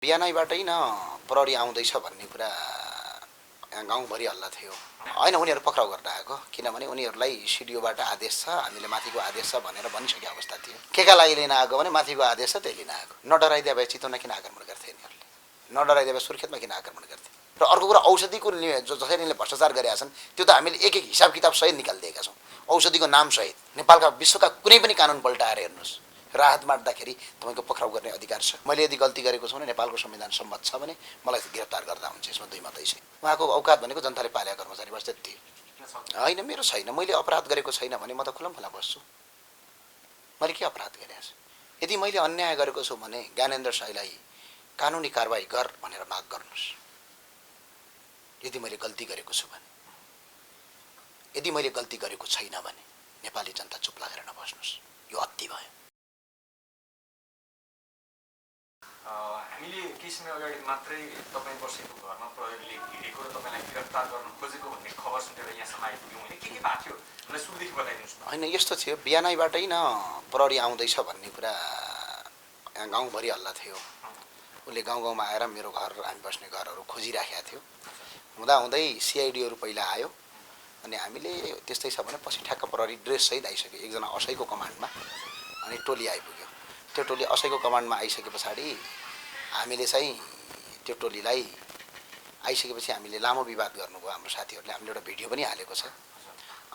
बिहानैबाटै न प्रहरी आउँदैछ भन्ने कुरा गाउँभरि हल्ला थियो। होइन, उनीहरू पक्राउ गर्न आएको, किनभने उनीहरूलाई सिडिओबाट आदेश छ, हामीले माथिको आदेश छ भनेर भनिसकेको अवस्था थियो। केका लागि लिन आएको भने माथिको आदेश छ त्यही लिन आएको। नडराइदिए भए चितवनमा किन आक्रमण गर्थे यिनीहरूले? नडराइदिए भए सुर्खेतमा किन आक्रमण गर्थे? र अर्को कुरा, औषधिको जसरी यिनले भ्रष्टाचार गरेका छन् त्यो त हामीले एक एक हिसाब किताब सहित निकालिदिएका छौँ। औषधिको नाम सहित नेपालका विश्वका कुनै पनि कानुन पल्टाएर हेर्नुहोस्, राहत बाँड्दाखेरि तपाईँको पक्राउ गर्ने अधिकार छ। मैले यदि गल्ती गरेको छु भने नेपालको संविधान सम्मत छ भने मलाई गिरफ्तार गर्दा हुन्छ, यसमा दुई मतै छैन। उहाँको औकात भनेको जनताले पालेका कर्मचारी बस त्यति होइन, मेरो छैन। मैले अपराध गरेको छैन भने म त खुलमखुला बस्छु। मैले के अपराध गरेको छु? यदि मैले अन्याय गरेको छु भने ज्ञानेन्द्र साईलाई कानुनी कारबाही गर भनेर माग गर्नुहोस्। यदि मैले गल्ती गरेको छु भने, यदि मैले गल्ती गरेको छैन भने नेपाली जनता चुप लागेर नबस्नुहोस्। यो अति भयो। हामीले केही समय अगाडि मात्रै तपाईँ बसेको घरमा प्रहरीले हिँडेको र तपाईँलाई गिरफ्तार गर्न खोजेको भन्ने खबर सुनेर यहाँसम्म आइपुग्यौँ होइन, के भएको थियो मलाई सुरुदेखि बताइदिनुहोस् न। होइन, यस्तो थियो, बिहानैबाटै न प्रहरी आउँदैछ भन्ने कुरा गाउँभरि हल्ला थियो। उसले गाउँ गाउँमा आएर मेरो घर, हामी बस्ने घरहरू खोजिराखेका थियो। हुँदाहुँदै सिआइडीहरू पहिला आयो अनि हामीले त्यस्तै छ भने पछि ठ्याक्क प्रहरी ड्रेससहित आइसक्यो, एकजना असैको कमान्डमा। अनि टोली आइपुग्यो। त्यो टोली असैको कमान्डमा आइसके पछाडि हामीले चाहिँ त्यो टोलीलाई आइसकेपछि हामीले लामो विवाद गर्नुभयो हाम्रो साथीहरूले। हामीले एउटा भिडियो पनि हालेको छ।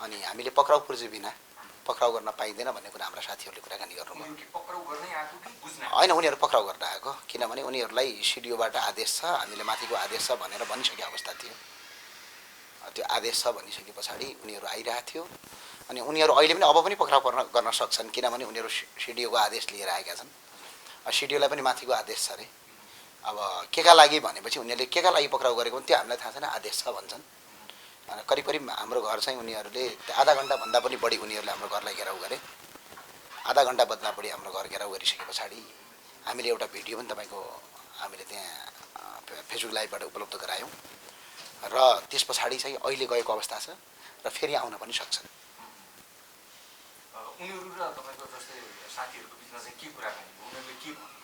अनि हामीले पक्राउ पूर्जी बिना पक्राउ गर्न पाइँदैन भन्ने कुरा हाम्रा साथीहरूले कुराकानी गर्नुभयो। होइन, उनीहरू पक्राउ गर्न आएको, किनभने उनीहरूलाई सिडिओबाट आदेश छ, हामीले माथिको आदेश छ भनेर भनिसकेको अवस्था थियो। त्यो आदेश छ भनिसके पछाडि उनीहरू आइरहेको थियो। अनि उनीहरू अहिले पनि अब पनि पक्राउ गर्न सक्छन्, किनभने उनीहरू सिडिओको आदेश लिएर आएका छन्। सिडिओलाई पनि माथिको आदेश छ अरे। अब केका लागि भनेपछि उनीहरूले केका लागि पक्राउ गरेको त्यो हामीलाई थाहा छैन, आदेश छ भन्छन्। करिब करिब हाम्रो घर चाहिँ उनीहरूले आधा घन्टाभन्दा पनि बढी उनीहरूले हाम्रो घरलाई घेराउ गरे। आधा घन्टाभन्दा बढी हाम्रो घर घेराउ गरिसके पछाडि हामीले एउटा भिडियो पनि तपाईँको हामीले त्यहाँ फेसबुक लाइभबाट उपलब्ध गरायौँ। र त्यस पछाडि चाहिँ अहिले गएको अवस्था छ र फेरि आउन पनि सक्छन्। उनीहरू र तपाईँको जस्तै साथीहरूको बिचमा चाहिँ के कुराकानी भयो? उनीहरूले के भन्नु?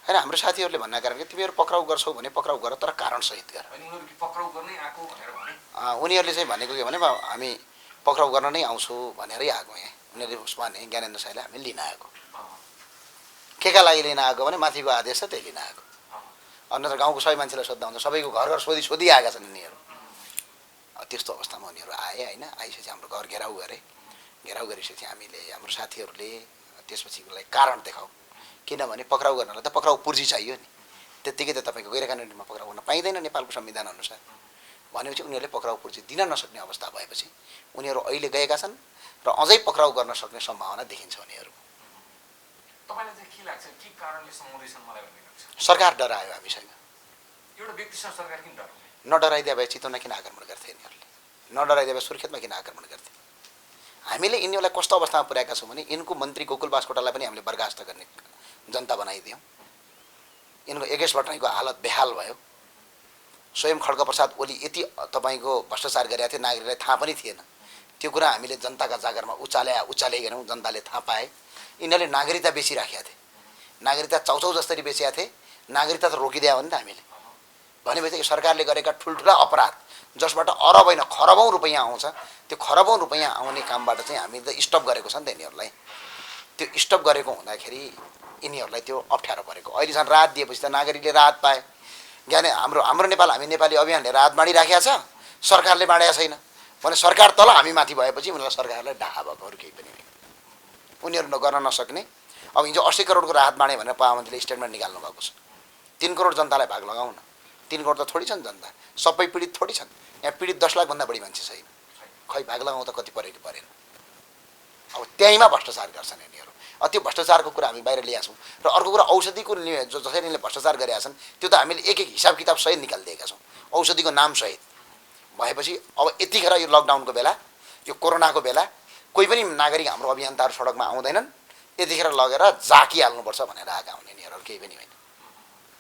होइन, हाम्रो साथीहरूले भन्ने कारण कि तिमीहरू पक्राउ गर्छौ भने पक्राउ गर, तर कारणसहित गर। उनीहरू पक्राउ गर्नै आएको भनेर भने उनीहरूले चाहिँ भनेको के भने हामी पक्राउ गर्न नै आउँछौँ भनेरै आएको। यहाँ उनीहरूले भने ज्ञानेन्द्र साईलाई हामी लिन आएको। केका लागि लिन आएको भने माथिको आदेश छ त्यही लिन आएको। अन्त गाउँको सबै मान्छेलाई सोद्धा हुन्छ, सबैको घर घर सोधी आएका छन् यिनीहरू। त्यस्तो अवस्थामा उनीहरू आए होइन। आइसकेपछि हाम्रो घर घेराउ गरे। घेराउ गरिसकेपछि हामीले हाम्रो साथीहरूले त्यसपछि उसलाई कारण देखाऊ, किनभने पक्राउ गर्नलाई त पक्राउ पूर्जी चाहियो नि। त्यत्तिकै त तपाईँको गैर कानुनीमा पक्राउ गर्न पाइँदैन नेपालको संविधान अनुसार। भनेपछि उनीहरूले पक्राउ पूर्जी दिन नसक्ने अवस्था भएपछि उनीहरू अहिले गएका छन् र अझै पक्राउ गर्न सक्ने सम्भावना देखिन्छ उनीहरू। तपाईँलाई चाहिँ के लाग्छ, के कारणले समाउँदैछन् मलाई भन्ने लाग्छ? सरकार डरायो हामीसँग। एउटा व्यक्तिसँग सरकार किन डराउने? नडराइदिए भए चितवनमा किन आक्रमण गर्थे यिनीहरूले? नडराइदिए भए सुर्खेतमा किन आक्रमण गर्थे? हामीले यिनीहरूलाई कस्तो अवस्थामा पुर्याएका छौँ भने यिनको मन्त्री गोकुल बास्कोटालाई पनि हामीले बर्खास्त गर्ने जनता बनाइदियौँ। यिनको एकेश भट्टराईको हालत बेहाल भयो। स्वयं खड्गप्रसाद ओली यति तपाईँको भ्रष्टाचार गरेका थिए, नागरिकलाई थाहा पनि थिएन। त्यो कुरा हामीले जनताका जागरमा उचालेनौँ, जनताले थाहा पाए। यिनीहरूले नागरिकता बेचिराखेका थिए, नागरिकता चाउचाउ जसरी बेचेका थिए। नागरिकता त रोकिदियो भने त हामीले। भनेपछि सरकारले गरेका ठुल्ठुला अपराध जसबाट अरब होइन खरबौँ रुपैयाँ आउँछ, त्यो खरबौँ रुपैयाँ आउने कामबाट चाहिँ हामीले त स्टप गरेको छ नि त यिनीहरूलाई। त्यो स्टप गरेको हुँदाखेरि यिनीहरूलाई त्यो अप्ठ्यारो परेको। अहिले झन् राहत दिएपछि त नागरिकले राहत पाए। हाम्रो नेपाल हामी नेपाली अभियानले राहत बाँडिराखेको छ, सरकारले बाँडेको छैन भने सरकार तल हामी माथि भएपछि उनीहरूलाई सरकारलाई डाहा भएको अरू केही पनि होइन। उनीहरू गर्न नसक्ने। अब हिजो 80 करोडको राहत बाँडे भनेर प्रधानमन्त्रीले स्टेटमेन्ट निकाल्नु भएको छ। 3 करोड जनतालाई भाग लगाउन। 3 करोड त थोडी छन् जनता, सबै पीडित थोडी छन्। यहाँ पीडित 10 लाखभन्दा बढी मान्छे छैन। खै भाग लगाउँ त कति परेको परेन। अब त्यहीँमा भ्रष्टाचार गर्छन् यिनीहरू। त्यो भ्रष्टाचारको कुरा हामी बाहिर ल्याएका छौँ। र अर्को कुरा, औषधिको जसरी यिनले भ्रष्टाचार गरेका छन् त्यो त हामीले एक एक हिसाब किताब सहित निकालिदिएका छौँ, औषधिको नाम सहित। भएपछि अब यतिखेर यो लकडाउनको बेला, यो कोरोनाको बेला कोही पनि नागरिक हाम्रो अभियन्ताहरू सडकमा आउँदैनन्। यतिखेर लगेर झाकिहाल्नुपर्छ भनेर आएका हुन् यिनीहरू, केही पनि होइन।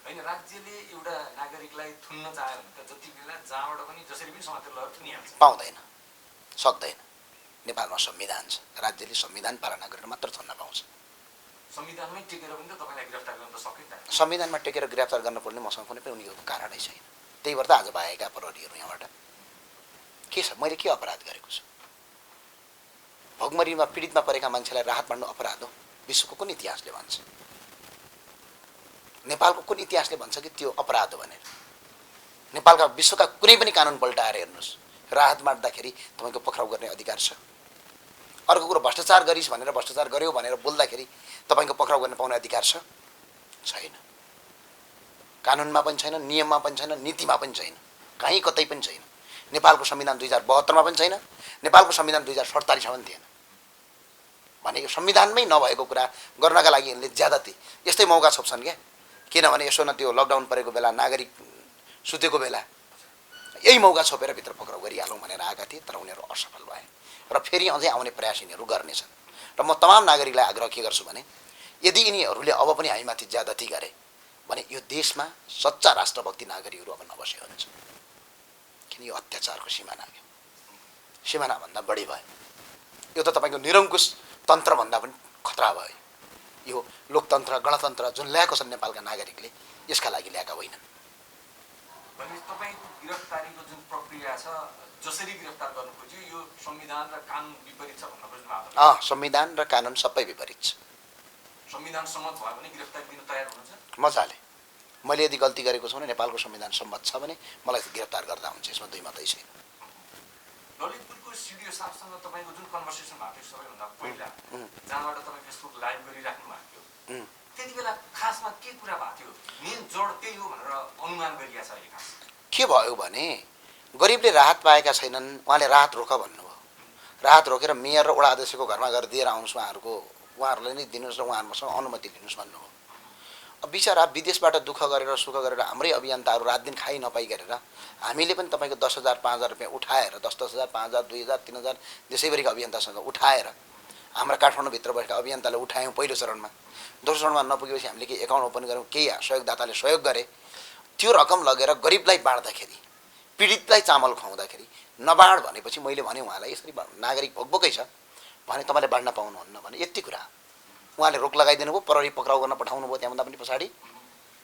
होइन, राज्यले एउटा नागरिकलाई थुन्न चाह्यो भने त जति बेला जहाँबाट पनि जसरी पनि समातेर लगेर थुनिहाल्छ। पाउँदैन, सक्दैन। नेपालमा संविधान छ, राज्यले संविधान पालना गरेर मात्र थुन्न पाउँछ। संविधानमै टेकेर पनि त तपाईँलाई गिरफ्तार गर्न त सकिन्छ। संविधानमा टेकेर गिरफ्तार गर्नुपर्ने मसँग कुनै पनि उनीहरूको कारणै छैन। त्यही भएर त आज भएका प्रहरीहरू यहाँबाट के छ, मैले के अपराध गरेको छु? भोगमरीमा पीडितमा परेका मान्छेलाई राहत बाँड्नु अपराध हो? विश्वको कुन इतिहासले भन्छ? नेपालको कुन इतिहासले भन्छ कि त्यो अपराध हो भनेर? नेपालका विश्वका कुनै पनि कानुन पल्टाएर हेर्नुहोस्, राहत बाँड्दाखेरि तपाईँको पक्राउ गर्ने अधिकार छ। अर्को कुरो भ्रष्टाचार गरिस् भनेर भ्रष्टाचार गर्यो भनेर बोल्दाखेरि तपाईँको पक्राउ गर्न पाउने अधिकार छ? छैन। कानुनमा पनि छैन, नियममा पनि छैन, नीतिमा पनि छैन, कहीँ कतै पनि छैन। नेपालको संविधान 2072 मा पनि छैन, नेपालको संविधान 2047 मा पनि थिएन। भनेको संविधानमै नभएको कुरा गर्नका लागि यिनले ज्यादती यस्तै मौका छोप्छन् क्या। किनभने यसो न त्यो लकडाउन परेको बेला नागरिक सुतेको बेला यही मौका छोपेर भित्र पक्राउ गरिहालौँ भनेर आएका थिए, तर उनीहरू असफल भए र फेरि अझै आउने प्रयास यिनीहरू गर्नेछन्। र म तमाम नागरिकलाई आग्रह के गर्छु भने यदि यिनीहरूले अब पनि हामीमाथि ज्यादती गरे भने यो देशमा सच्चा राष्ट्रभक्ति नागरिकहरू अब नबसे हुन्छ। किन यो अत्याचारको सिमाना भयो, सिमानाभन्दा बढी भयो। यो त तपाईँको निरङ्कुश तन्त्रभन्दा पनि खतरा भयो। यो लोकतन्त्र गणतन्त्र जुन ल्याएको छन् नेपालका नागरिकले, यसका लागि ल्याएका होइनन्। भने तपाईँको गिरफ्तारीको जुन प्रक्रिया छ, जसरी गिरफ्तार गर्नु खोज्यो, यो संविधान र कानुन विपरीत छ भन्न खोज्नु भएको छ? संविधान र कानुन सबै विपरीत छ। संविधान सम्मत भयो भने गिरफ्तारी दिन तयार हुनुहुन्छ? मजाले। मैले यदि गल्ती गरेको छु भने नेपालको संविधान सम्मत छ भने मलाई गिरफ्तार गर्दा हुन्छ, यसमा दुई मतै छैन। ललितपुरको सिडिओ साहबसँग तपाईँको जुन कन्भर्सेसन भएको थियो सबैभन्दा पहिला, जहाँबाट तपाईँ फेसबुक लाइभ गरिराख्नु भएको थियो, त्यति बेला खासमा के कुरा भएको थियो? मेन जड त्यही हो भनेर अनुमान गरिएको छ अहिले खास के भयो भने गरिबले राहत पाएका छैनन्, उहाँले राहत रोक भन्नुभयो। राहत रोकेर मेयर र वडा अध्यक्षको घरमा गएर दिएर आउनुहोस्, उहाँहरूले नै दिनुहोस् र उहाँहरूसँग अनुमति लिनुहोस् भन्नुभयो। अब बिचरा विदेशबाट दुःख गरेर सुख गरेर हाम्रै अभियन्ताहरू रात दिन खाइ नपाइ गरेर हामीले पनि तपाईँको 10,000 5,000 रुपियाँ उठाएर 10,000 5,000 2,000 3,000 देशैभरिका अभियन्तासँग उठाएर हाम्रा काठमाडौँभित्र बसेका अभियन्तालाई उठायौँ पहिलो चरणमा। दोस्रो चरणमा नपुगेपछि हामीले केही एकाउन्ट ओपन गऱ्यौँ, केही सहयोगदाताले सहयोग गरे। त्यो रकम लगेर गरिबलाई बाँड्दाखेरि, पीडितलाई चामल खुवाउँदाखेरि नबाँड भनेपछि मैले भने उहाँलाई यसरी नागरिक भोकभोकै छ भने तपाईँले बाँड्न पाउनुहुन्न भने यति कुरा। उहाँले रोक लगाइदिनु भयो, प्रहरी पक्राउ गर्न पठाउनु भयो। त्यहाँभन्दा पनि पछाडि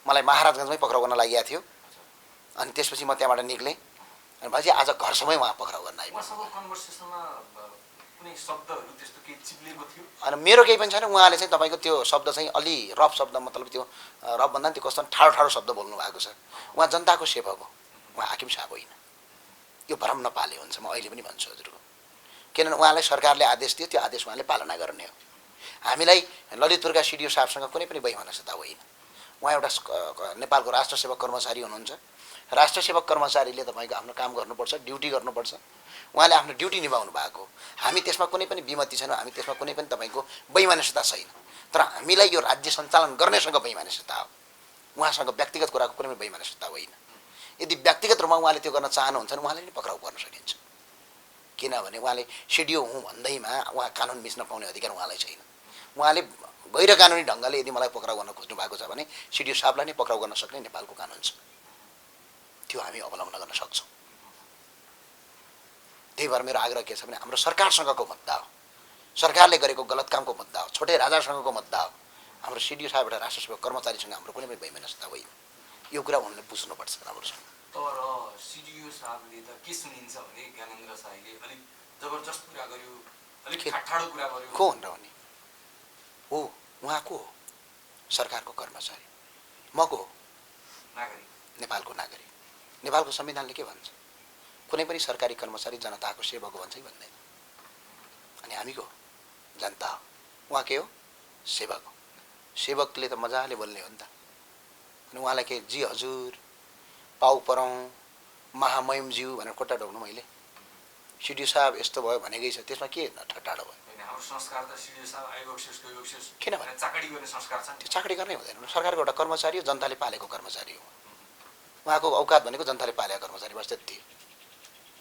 मलाई महाराजगञ्जमै पक्राउ गर्न लागि थियो। अनि त्यसपछि म त्यहाँबाट निक्लेँ अनि भाइ आज घरसम्मै उहाँ पक्राउ गर्न आइपुग्यो। अनि मेरो केही पनि छैन। उहाँले चाहिँ तपाईँको त्यो शब्द चाहिँ अलि रफ शब्द, मतलब त्यो रफ भन्दा त्यो कस्तो ठाडो ठाडो शब्द बोल्नु भएको छ। उहाँ जनताको सेवक हो, उहाँ हाकिम साहब होइन। यो भ्रम नपाले हुन्छ, म अहिले पनि भन्छु हजुरको। किनभने उहाँलाई सरकारले आदेश दियो, त्यो आदेश उहाँले पालना गर्ने हो। हामीलाई ललितपुरका सिडिओ साहबसँग कुनै पनि वैमनस्यता होइन। उहाँ एउटा नेपालको राष्ट्र सेवक कर्मचारी हुनुहुन्छ। राष्ट्र सेवक कर्मचारीले तपाईँको आफ्नो काम गर्नुपर्छ, ड्युटी गर्नुपर्छ। उहाँले आफ्नो ड्युटी निभाउनु भएको, हामी त्यसमा कुनै पनि विमति छैन, हामी त्यसमा कुनै पनि तपाईँको वैमनस्यता छैन। तर हामीलाई यो राज्य सञ्चालन गर्नेसँग वैमनस्यता हो, उहाँसँग व्यक्तिगत कुराको कुनै पनि वैमनस्यता होइन। यदि व्यक्तिगत रूपमा उहाँले त्यो गर्न चाहनुहुन्छ भने उहाँले नै पक्राउ गर्न सकिन्छ। किनभने उहाँले सिडिओ हुँ भन्दैमा उहाँ कानुन मिच्न पाउने अधिकार उहाँलाई छैन। उहाँले गैर कानुनी ढङ्गले यदि मलाई पक्राउ गर्न खोज्नु भएको छ भने सिडिओ साहबलाई नै पक्राउ गर्न सक्ने नेपालको कानुन छ, त्यो हामी अवलम्बन गर्न सक्छौँ। त्यही भएर मेरो आग्रह के छ भने हाम्रो सरकारसँगको मुद्दा हो, सरकारले गरेको गलत कामको मुद्दा हो, छोटे राजासँगको मुद्दा हो। हाम्रो सिडिओ साहब एउटा राष्ट्र सेवक कर्मचारीसँग हाम्रो कुनै पनि वैमनस्यता होइन। यो कुरा उहाँले बुझ्नुपर्छ राम्रोसँग। तर सिडिओ साहबले त के सुनिन्छ भने ज्ञानेन्द्र शाहीले अलिक जबरजस्त कुरा गर्यो, अलिक ठाडो कुरा गर्यो। को भनेर भने हो, उहाँ को हो? सरकारको कर्मचारी। म को हो? नागरिक, नेपालको नागरिक। नेपालको संविधानले के भन्छ? कुनै पनि सरकारी कर्मचारी जनताको सेवक हो भन्छ कि भन्दैन? अनि हामी को? जनता हो। उहाँ के हो? सेवक हो। सेवकले त मजाले बोल्ने हो नि त। अनि उहाँलाई के जी हजुर, पाउ परौँ, महामहिमज्यू भनेर खुट्टा ढोक्नु मैले? सिडिओ साहब यस्तो भयो भनेकै छ, त्यसमा के ठट्टाडो भयो? संस्कार त सिडिओ साहब आइबक्सेस किन भने चाकडी गर्ने संस्कार छ? त्यो चाकडी गर्नै हुँदैन। सरकारको एउटा कर्मचारी हो, जनताले पालेको कर्मचारी हो। उहाँको औकात भनेको जनताले पालेका कर्मचारी बस त्यति।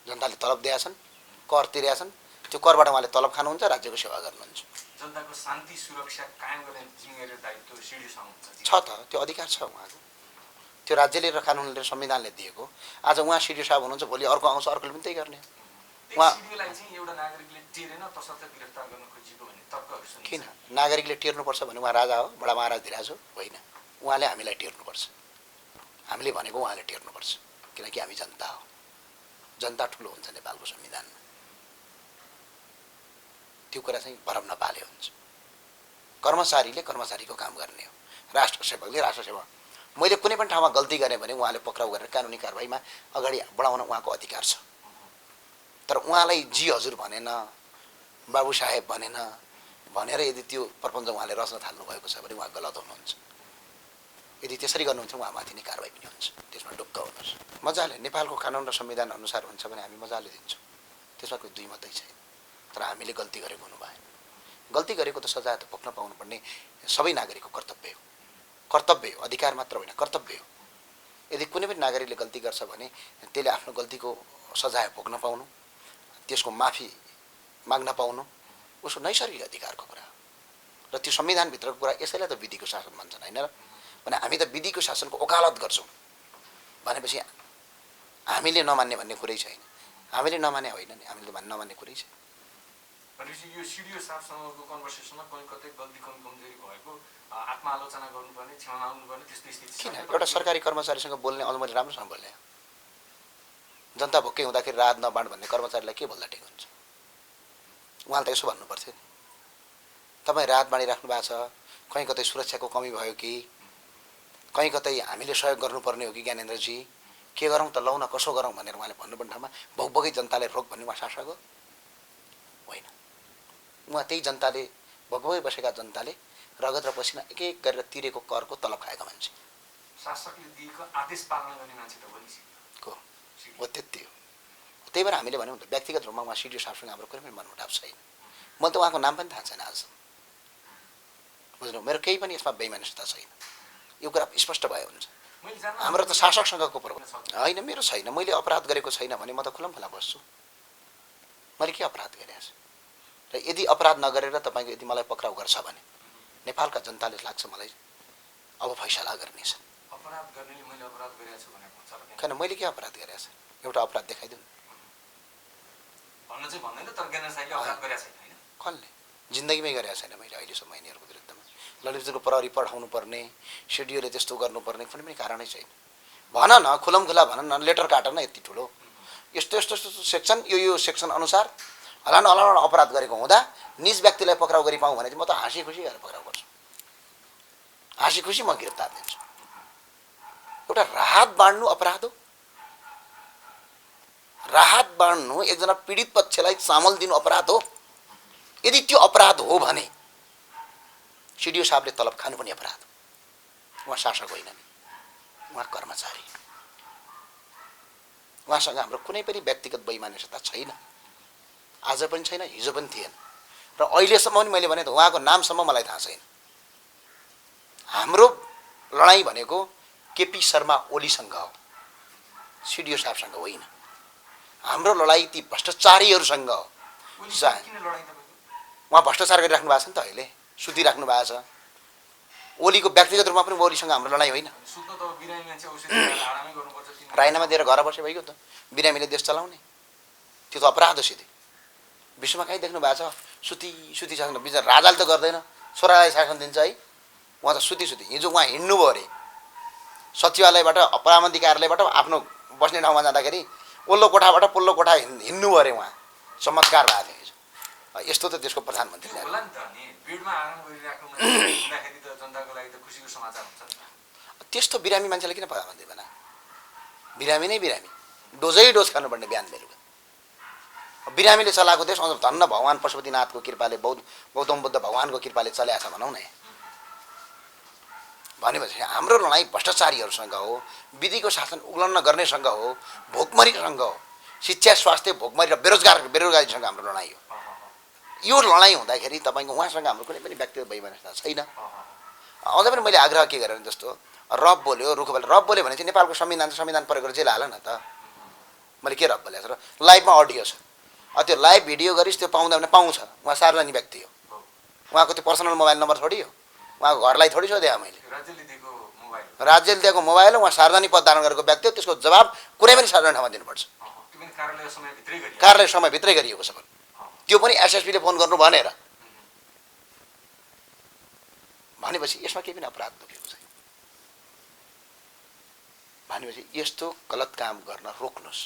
जनताले तलब दिएछन्, कर तिरेछन्, त्यो करबाट उहाँले तलब खानुहुन्छ, राज्यको सेवा गर्नुहुन्छ। जनताको शान्ति सुरक्षा कायम गर्ने जिम्मेवारी दायित्व सिडिओसँग हुन्छ। छ त, त्यो अधिकार छ उहाँको। त्यो राज्यले र कानुनले र संविधानले दिएको। आज उहाँ सिडिओ साहब हुनुहुन्छ, भोलि अर्को आउँछ, अर्कोले पनि त्यही गर्ने। उहाँ सिडिओलाई चाहिँ एउटा नागरिकले टेरेन तसर्थ गिरफ्तार गर्न खोजिएको भन्ने तर्कहरू सुनिन्छ। किन नागरिकले टेर्नुपर्छ भने उहाँ राजा हो, बडा महाराज धिराज हो? होइन, उहाँले हामीलाई टेर्नुपर्छ। हामीले भनेको उहाँले टेर्नुपर्छ, किनकि हामी जनता हो। जनता ठुलो हुन्छ नेपालको संविधानमा, त्यो कुरा चाहिँ भरम नपाले हुन्छ। कर्मचारीले कर्मचारीको काम गर्ने हो, राष्ट्र सेवकले राष्ट्र सेवा। मैले कुनै पनि ठाउँमा गल्ती गरेँ भने उहाँले पक्राउ गरेर कानुनी कारबाहीमा अगाडि बढाउन उहाँको अधिकार छ। तर उहाँलाई जी हजुर भनेन, बाबु साहेब भनेन भनेर यदि त्यो प्रपञ्च उहाँले रच्न थाल्नुभएको छ भने उहाँ गलत हुनुहुन्छ। यदि त्यसरी गर्नुहुन्छ उहाँमाथि नै कारबाही पनि हुन्छ, त्यसमा ढुक्क हुनुहोस्। मजाले नेपालको कानुन र संविधान अनुसार हुन्छ भने हामी मजाले दिन्छौँ, त्यसमा कोही दुई मात्रै छैन। तर हामीले गल्ती गरेको हुनु भएन। गल्ती गरेको त सजाय त भोग्न पाउनुपर्ने सबै नागरिकको कर्तव्य हो। कर्तव्य हो, अधिकार मात्र होइन, कर्तव्य हो। यदि कुनै पनि नागरिकले गल्ती गर्छ भने त्यसले आफ्नो गल्तीको सजाय भोग्न पाउनु, त्यसको माफी माग्न पाउनु उसको नैसर्गिक अधिकारको कुरा हो। र त्यो संविधानभित्रको कुरा, यसैलाई त विधिको शासन भन्छन् होइन र? भने हामी त विधिको शासनको वकालत गर्छौँ भनेपछि हामीले नमान्ने भन्ने कुरै छैन। हामीले नमाने होइन नि, हामीले नमान्ने कुरै छैन। भनेपछि यो सिडिओ साहबसँगको कन्भर्सेसनमा कहीँ कतै गल्ती कमजोरी भएको आत्मालोचना गर्नुपर्ने, क्षमा माग्नुपर्ने त्यस्तो स्थिति किन एउटा सरकारी कर्मचारीसँग बोल्ने अझ मैले राम्रोसँग बोल्ने, जनता भोकै हुँदाखेरि राहत नबाँड भन्ने कर्मचारीलाई के बोल्दा ठिक हुन्छ? उहाँले त यसो भन्नु पर्थ्यो नि, तपाईँ राहत बाँडिराख्नु भएको छ, कहीँ कतै सुरक्षाको कमी भयो कि, कहीँ कतै हामीले सहयोग गर्नुपर्ने हो कि ज्ञानेन्द्रजी, के गरौँ त, लौ न कसो गरौँ भनेर उहाँले भन्नुपर्ने ठाउँमा भोकभोकै जनताले रोक भन्ने उहाँ शासक हो? होइन। उहाँ त्यही जनताले, भोकभोकै बसेका जनताले रगत र पसिना एक एक गरेर तिरेको करको तलब खाएका मान्छे। शासकले दिएको आदेश पालना गर्ने मान्छे त हो नि को हो, त्यति हो। त्यही भएर हामीले भन्यौँ त, व्यक्तिगत रूपमा उहाँ सिडिओ साहबसँग हाम्रो कुनै पनि मनमुटाव छैन। मलाई त उहाँको नाम पनि थाहा छैन आज, बुझ्नु? मेरो केही पनि यसमा बेइमानिता छैन, यो कुरा स्पष्ट भयो हुन्छ। हाम्रो त शासकसँगको प्रभाव होइन, मेरो छैन। मैले अपराध गरेको छैन भने म त खुलमखुला बस्छु। मैले के अपराध गरेको छु? र यदि अपराध नगरेर तपाईँको यदि मलाई पक्राउ गर्छ भने नेपालका जनताले लाग्छ मलाई अब फैसला गर्नेछन्। अपराध गर्नेले मैले अपराध गरेको छु भनेको हुन्छ र? किन मैले के अपराध गरेको छु? एउटा अपराध देखाइदिउँ। भन्न चाहिँ भन्दैन, तर ज्ञानेन्द्र साईले अपराध गरेको छैन होइन? कसले? जिन्दगीमै गरेको छैन मैले अहिलेसम्म यिनीहरूको विरुद्धमा। ललितपुरको प्रहरी पठाउनु पर्ने, सिडिओले त्यस्तो गर्नुपर्ने कुनै पनि कारणै छैन। भन न, खुलमखुला भन न, लेटर काट न यति ठुलो, यस्तो यस्तो यस्तो सेक्सन, यो सेक्सन अनुसार हलान हलान अपराध गरेको हुँदा निज व्यक्तिलाई पक्राउ गरी पाऊँ भने चाहिँ म त हाँसी खुसी गरेर पक्राउ गर्छु, हाँसी खुसी म गिरफ्तार दिन्छु। एउटा राहत बाँड्नु अपराध हो? राहत बाँड्नु, एकजना पीडित पक्षलाई सामल दिनु अपराध हो? यदि त्यो अपराध हो भने सिडिओ साहबले तलब खानु पनि अपराध हो। उहाँ शासक होइन, उहाँ कर्मचारी। उहाँसँग हाम्रो कुनै पनि व्यक्तिगत बेइमानिता छैन, आज पनि छैन, हिजो पनि थिएन, र अहिलेसम्म पनि मैले भने त उहाँको नामसम्म मलाई थाहा छैन। हाम्रो लडाइँ भनेको केपी शर्मा ओलीसँग हो, सिडिओ साहबसँग होइन। हाम्रो लडाइँ ती भ्रष्टाचारीहरूसँग हो। उहाँ भ्रष्टाचार गरिराख्नु भएको छ नि त, अहिले सुतिराख्नु भएको छ। ओलीको व्यक्तिगत रूपमा पनि ओलीसँग हाम्रो लडाइँ होइन। राजीनामा दिएर घर बसे भइगयो त, बिरामीले देश चलाउने, त्यो त अपराध हो सिधै। विश्वमा कहीँ देख्नु भएको छ सुती शासन? बिचरा राजाले त गर्दैन, छोरालाई शासन दिन्छ है। उहाँ त सुती हिजो उहाँ हिँड्नुभयो अरे सचिवालयबाट, प्राविधिक कार्यालयबाट आफ्नो बस्ने ठाउँमा जाँदाखेरि ओल्लो कोठाबाट पल्लो कोठा हिँड्नुभयो अरे। उहाँ चमत्कार भएको थियो हिजो। यस्तो त देशको प्रधानमन्त्री त्यस्तो बिरामी मान्छेलाई किन प्रधानमन्त्री बना? बिरामी नै बिरामी, डोजै डोज खानुपर्ने बिहान बेलुका। बिरामीले चलाएको देश अझ धन्न भगवान् पशुपतिनाथको कृपाले, गौतम बुद्ध भगवान्को कृपाले चल्याएको छ भनौँ न। भनेपछि हाम्रो लडाइँ भ्रष्टाचारीहरूसँग हो, विधिको शासन उल्लङ्घन गर्नेसँग हो, भोकमरीसँग हो, शिक्षा स्वास्थ्य भोकमरी र बेरोजगारीसँग हाम्रो लडाइँ हो। यो लडाइँ हुँदाखेरि तपाईँको उहाँसँग हाम्रो कुनै पनि व्यक्तिगत बेइमानिता छैन। अझ पनि मैले आग्रह के गरेँ जस्तो रब बोल्यो, रुख बोल्यो। रब बोल्यो भने चाहिँ नेपालको संविधान प्रयोग गरेर जेल हाल न त। मैले के रब बोलेको छ र? लाइभमा अडियो छ, त्यो लाइभ भिडियो गरिस् त्यो पाउँदा भने पाउँछ। उहाँ सार्वजनिक व्यक्ति हो, उहाँको त्यो पर्सनल मोबाइल नम्बर थोडी हो, उहाँको घरलाई थोडी सोधेँ मैले। राज्यले दिएको मोबाइल हो, उहाँ सार्वजनिक पद धारण गरेको व्यक्ति हो, त्यसको जवाब कुनै पनि सार्वजनिक ठाउँमा दिनुपर्छ। कार्यालय समयभित्रै गरियो। कार्यालय समयभित्रै गरिएको छ त्यो पनि एसएसपीले फोन गर्नु भनेर भनेपछि यसमा केही पनि अपराध तोकेको छैन। भनेपछि यस्तो गलत काम गर्न रोक्नुहोस्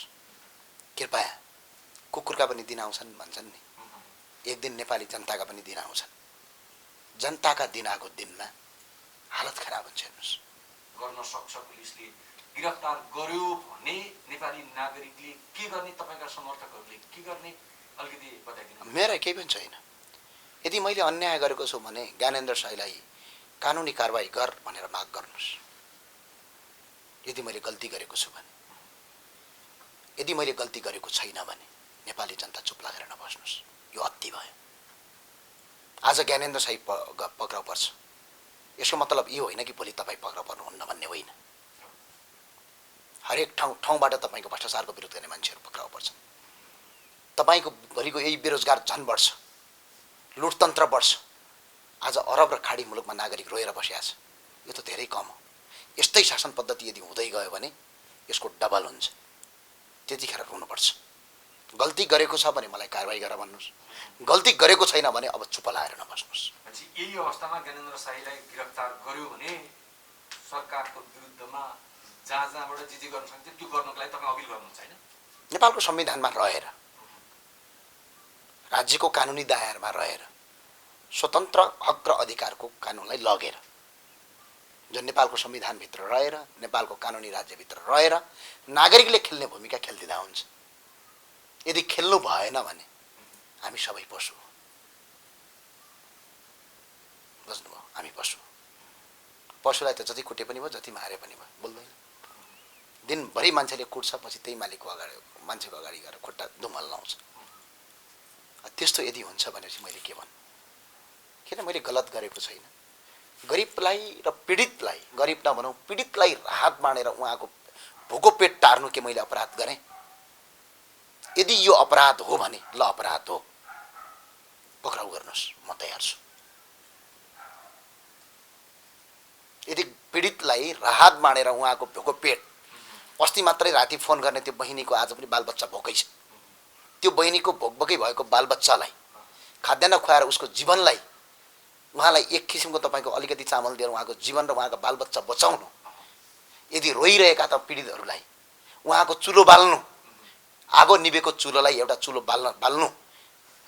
कृपया। कुकुरका पनि दिन आउँछन् भन्छन् नि, एक दिन नेपाली जनताका पनि दिन आउँछन्। जनताका दिन आएको दिनमा हालत खराब हुन्छ। हेर्नुहोस्, गर्न सक्छ पुलिसले, गिरफ्तार गर्यो भने नेपाली नागरिकले के गर्ने, तपाईँका समर्थकहरूले के गर्ने अलिकति बताइदिनु। मेरो केही पनि छैन। यदि मैले अन्याय गरेको छु भने ज्ञानेन्द्र साईलाई कानुनी कारबाही गर भनेर माग गर्नुहोस्। यदि मैले गल्ती गरेको छु भने, यदि मैले गल्ती गरेको छैन भने नेपाली जनता चुप लागेर नबस्नुहोस्। यो अति भयो। आज ज्ञानेन्द्र साई पक्राउ पर्छ, यसको मतलब यो होइन कि भोलि तपाईँ पक्राउ पर्नुहुन्न भन्ने होइन। हरेक ठाउँबाट तपाईँको भ्रष्टाचारको विरोध गर्ने मान्छेहरू पक्राउ पर्छन्। तपाईँको भरिको यही बेरोजगार झन् बढ्छ, लुटतन्त्र बढ्छ। आज अरब र खाडी मुलुकमा नागरिक रोएर बसिया छ। यो त धेरै कम हो। यस्तै शासन पद्धति यदि हुँदै गयो भने यसको डबल हुन्छ। त्यतिखेर रुनुपर्छ। गल्ती गरेको छ भने मलाई कारबाही गर भन्नुहोस्, गल्ती गरेको छैन भने अब चुप लागेर नबस्नुहोस्। यही अवस्थामा ज्ञानेन्द्र साईलाई गिरफ्तार गर्यो भने सरकारको विरुद्धमा जहाँबाट जे गर्न सक्छ त्यो गर्नको लागि तपाईँ अपिल गर्नुहुन्छ हैन? नेपालको संविधानमा रहेर, राज्यको कानुनी दायरामा रहेर, स्वतन्त्र हक र अधिकारको कानुनलाई लगेर, जुन नेपालको संविधानभित्र रहेर, नेपालको कानुनी राज्यभित्र रहेर नागरिकले खेल्ने भूमिका खेल्दिँदा हुन्छ। यदि खेल्नु भएन भने हामी सबै पशु हो। बुझ्नुभयो? हामी पशु। पशुलाई त जति कुटे पनि भयो, जति मारे पनि भयो, बोल्दैन। दिनभरि मान्छेले कुट्छ, पछि त्यही मालिकको अगाडि, मान्छेको अगाडि गएर खुट्टा दुमल लाउँछ। त्यस्तो यदि हुन्छ भनेपछि मैले के भन्नु? किन मैले गलत गरेको छैन। गरिबलाई र पीडितलाई, गरिब नभनौँ पीडितलाई राहत बाँडेर उहाँको भोको पेट टार्नु के मैले अपराध गरेँ? यदि यो अपराध हो भने ल अपराध हो, पक्राउ गर्नुहोस्, म तयार छु। यदि पीडितलाई राहत बाँडेर उहाँको भोको पेट, अस्ति मात्रै राति फोन गर्ने त्यो बहिनीको आज पनि बालबच्चा भोकै छ, त्यो बहिनीको भोकभोकै भएको बालबच्चालाई खाद्यान्न खुवाएर उसको जीवनलाई, उहाँलाई एक किसिमको तपाईँको अलिकति चामल दिएर उहाँको जीवन र उहाँको बालबच्चा बचाउनु, यदि रोइरहेका त पीडितहरूलाई उहाँको चुलो बाल्नु, आगो निभेको चुलोलाई एउटा चुलो बाल्नु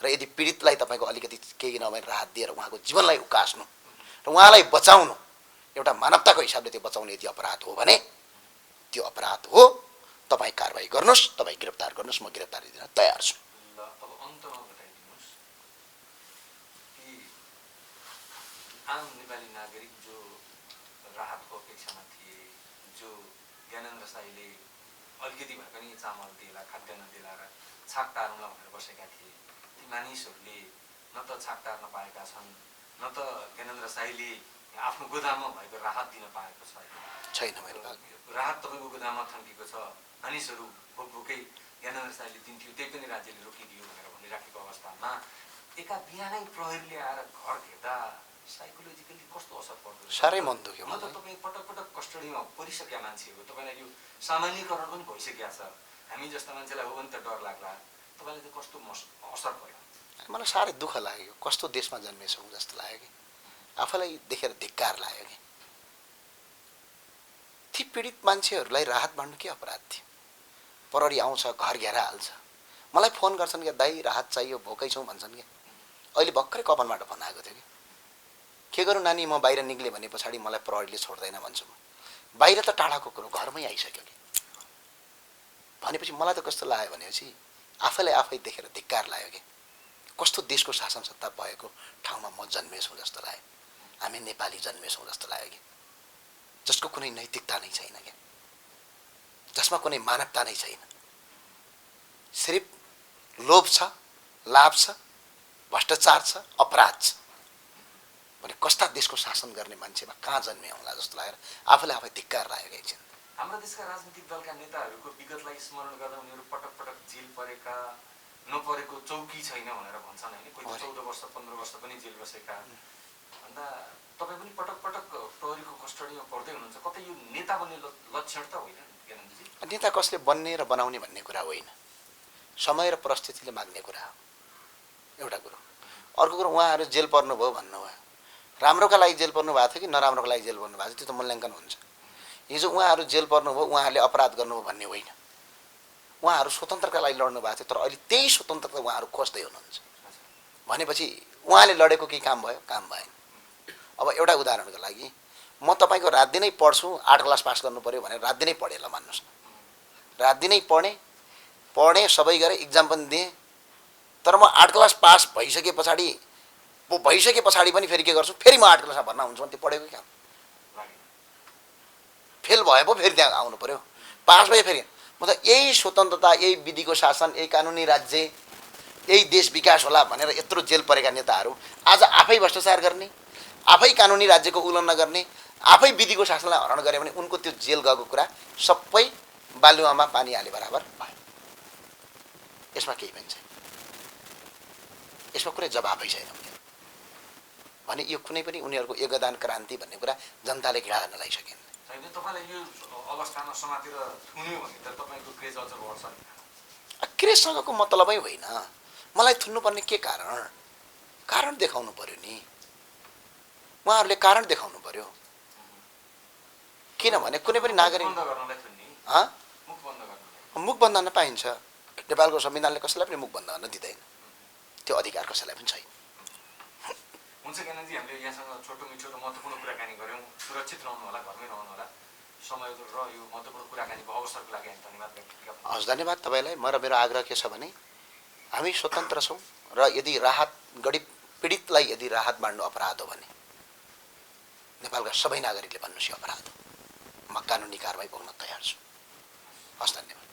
र यदि पीडितलाई तपाईँको अलिकति केही नभए राहत दिएर उहाँको जीवनलाई उकास्नु र उहाँलाई बचाउनु, एउटा मानवताको हिसाबले त्यो बचाउने यदि अपराध हो भने त्यो अपराध हो। तपाईँ कारबाही गर्नुहोस्, तपाईँ गिरफ्तार गर्नुहोस्, म गिरफ्तारी दिन तयार छु। अब अन्तमा बताइदिनुहोस् कि आम नेपाली नागरिक जो राहतको अपेक्षामा थिए, जो ज्ञानेन्द्र साईले अलिकति भए पनि चामल दिएला, खाद्यान्न दिलाएर छाक टार्नुला भनेर बसेका थिए, ती मानिसहरूले न त छाक टार्न पाएका छन्, न त ज्ञानेन्द्र साईले आफ्नो गोदाममा भएको राहत दिन पाएको छैन। मेरो राहत तपाईँको गोदाममा थन्किएको छ, मानिसहरू भोकभोकै ज्ञानेन्द्र साईले दिन्थ्यो, त्यही पनि राज्यले रोकिदियो भनेर भनिराखेको अवस्थामा एका बिहानै प्रहरीले आएर घर घेर्दा साइकोलोजिकली कस्तो असर पर्दो? साह्रै मन दुख्यो। म त तपाईँ पटक पटक कस्टडीमा परिसकेका मान्छे हो, तपाईँलाई यो सामान्यकरण पनि भइसकेको छ। हामी जस्ता मान्छेलाई हो भने त डर लाग्ला, तपाईँलाई चाहिँ कस्तो असर पर्यो? मलाई साह्रै दुःख लाग्यो। कस्तो देशमा जन्मेछौँ जस्तो लाग्यो कि आफूलाई देखेर धिक्कार लाग्यो कि ती पीडित मान्छेहरूलाई राहत बाँड्नु के अपराध थियो? प्रहरी आउँछ, घर घेरा हाल्छ, मलाई फोन गर्छन् क्या दाइ राहत चाहियो, भोकै छौँ भन्छन् क्या। अहिले भर्खरै कपनबाट फोन आएको थियो कि के गरौँ नानी, म बाहिर निक्लेँ भने पछाडि मलाई प्रहरीले छोड्दैन भन्छु। म बाहिर त टाढाको कुरो, घरमै आइसक्यो कि भनेपछि मलाई त कस्तो लाग्यो भनेपछि आफैलाई आफै देखेर धिक्कार लाग्यो कि कस्तो देशको शासन सत्ता भएको ठाउँमा म जन्मेछौँ जस्तो लाग्यो। हामी नेपाली जन्मेछौँ जस्तो लाग्यो कि जसको कुनै नैतिकता नै छैन क्या, जसमा कुनै मानवता नै छैन। सिर्फ लोभ छ, लाभ छ, भ्रष्टाचार छ, अपराध छ भने कस्ता देशको शासन गर्ने मान्छेमा कहाँ जन्मे होला जस्तो लागेर आफूलाई आफै धिक्कार लाग्यो कि एकछिन। हाम्रा देशका राजनीतिक दलका नेताहरूको विगतलाई स्मरण गर्दा उनीहरू पटक पटक जेल परेका, नपरेको चौकी छैन भनेर भन्छन् होइन। कोही 14 वर्ष 15 वर्ष पनि जेल बसेका भन्दा तपाईँ पनि पटक पटक प्रहरीको कस्टडीमा पर्दै हुनुहुन्छ। कतै यो नेता बन्ने लक्षण त होइन ज्ञानेन्द्रजी? नेता कसले बन्ने र बनाउने भन्ने कुरा होइन। समय र परिस्थितिले माग्ने कुरा हो एउटा कुरो। अर्को कुरो उहाँहरू जेल पर्नुभयो भन्नुभयो, राम्रोका लागि जेल पर्नु भएको थियो कि नराम्रोका लागि जेल पर्नु भएको थियो त्यो त मूल्याङ्कन हुन्छ। हिजो उहाँहरू जेल पर्नुभयो उहाँहरूले अपराध गर्नुभयो भन्ने होइन, उहाँहरू स्वतन्त्रका लागि लड्नु भएको थियो, तर अहिले त्यही स्वतन्त्रता उहाँहरू खोज्दै हुनुहुन्छ भनेपछि उहाँले लडेको केही काम भयो? काम भएन। अब एउटा उदाहरणको लागि म तपाईँको रात दिनै पढ्छु 8 क्लास पास गर्नु पर्यो भनेर रात दिनै पढेँ ल मान्नुहोस् न, रात दिनै पढेँ सबै गरेँ, इक्जाम पनि दिएँ, तर म 8 क्लास पास भइसके पछाडि पनि फेरि के गर्छु, फेरि म 8 क्लासमा भर्ना हुन्छु भने त्यो पढेको क्या? फेल भए पो फेरि त्यहाँ आउनु पर्यो, पास भए फेरि। म त यही स्वतन्त्रता, यही विधिको शासन, यही कानुनी राज्य, यही देश विकास होला भनेर यत्रो जेल परेका नेताहरू आज आफै भ्रष्टाचार गर्ने, आफै कानुनी राज्यको उल्लङ्घन गर्ने, आफै विधिको शासनलाई हरण गरे भने उनको त्यो जेल गएको कुरा सबै बालुवामा पानी हाले बराबर भयो। यसमा केही पनि छैन, यसमा कुनै जवाफै छैन भने यो कुनै पनि उनीहरूको योगदान क्रान्ति भन्ने कुरा जनताले घृणा गर्न लागिसकेन। तपाईँलाई यो अवस्थामा समातेर थुन्यो भने त तपाईँको क्रेज अझ बढ्छ नि। क्रेजसँगको मतलबै होइन, मलाई थुन्नुपर्ने के कारण देखाउनु पर्यो नि, उहाँहरूले कारण देखाउनु पर्यो। किनभने कुनै पनि नागरिक मुख बन्द गर्न पाइन्छ, नेपालको संविधानले कसैलाई पनि मुख बन्द गर्न दिँदैन, त्यो अधिकार कसैलाई पनि छैन। हुन्छ ज्ञानजी, हामीले यहाँसँग छोटो मिठो र महत्त्वपूर्ण कुराकानी गऱ्यौँ। सुरक्षित रहनु होला, घरमै रहनु होला। समय र यो महत्त्वपूर्ण कुराकानीको अवसरको लागि हामी धन्यवाद व्यक्त गर्छौँ। हस्, धन्यवाद तपाईँलाई। म र मेरो आग्रह के छ भने हामी स्वतन्त्र छौँ र यदि राहत पीडितलाई यदि राहत बाँड्नु अपराध हो भने नेपालका सबै नागरिकले भन्नुहोस् यो अपराध हो, म कानुनी कारबाही भोग्न तयार छु। हस्, धन्यवाद।